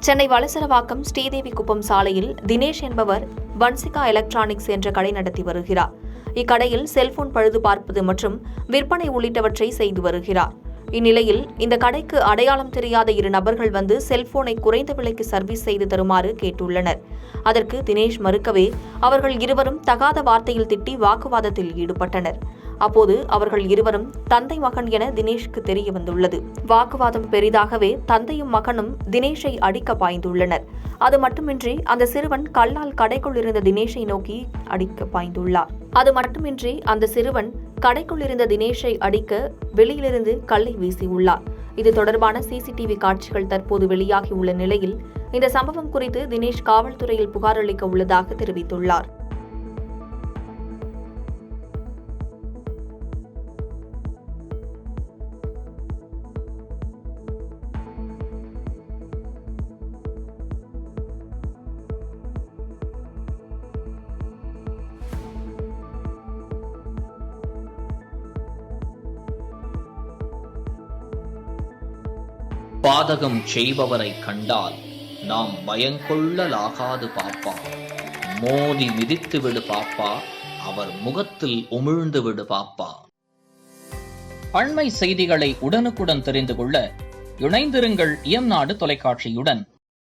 சென்னை வலசரவாக்கம் ஸ்ரீதேவி குப்பம் சாலையில் தினேஷ் என்பவர் வன்சிகா எலக்ட்ரானிக்ஸ் என்ற கடை நடத்தி வருகிறார். இக்கடையில் செல்போன் பழுது பார்ப்பது மற்றும் விற்பனை உள்ளிட்டவற்றை செய்து வருகிறார். இந்நிலையில் இந்த கடைக்கு அடையாளம் தெரியாத 2 நபர்கள் வந்து செல்போனை குறைந்த விலைக்கு சர்வீஸ் செய்து தருமாறு கேட்டுள்ளனர். அதற்கு தினேஷ் மறுக்கவே அவர்கள் இருவரும் தகாத வார்த்தையில் திட்டி வாக்குவாதத்தில் ஈடுபட்டனர். அப்போது அவர்கள் இருவரும் தந்தை மகன் என தினேஷ்க்கு தெரிய வந்துள்ளது. வாக்குவாதம் பெரிதாகவே தந்தையும் மகனும் தினேஷை அடிக்க பாய்ந்துள்ளனர். அது மட்டுமின்றி அந்த சிறுவன் கல்லால் கடைக்குள் இருந்த தினேஷை நோக்கி அடிக்க பாய்ந்துள்ளார். அடிக்க வெளியிலிருந்து கல்லை வீசியுள்ளார். இது தொடர்பான சிசிடிவி காட்சிகள் தற்போது வெளியாகியுள்ள நிலையில் இந்த சம்பவம் குறித்து தினேஷ் காவல்துறையில் புகார் அளிக்க உள்ளதாக தெரிவித்துள்ளார். பாதகம் செய்பவரை கண்டால் நாம் பயங்கொள்ளலாகாது பாப்பா. மோதி மிதித்து விடு பாப்பா, அவர் முகத்தில் உமிழ்ந்து விடு பாப்பா. அண்மை செய்திகளை உடனுக்குடன் தெரிந்து கொள்ள இணைந்திருங்கள் இயம்நாடு தொலைக்காட்சியுடன்.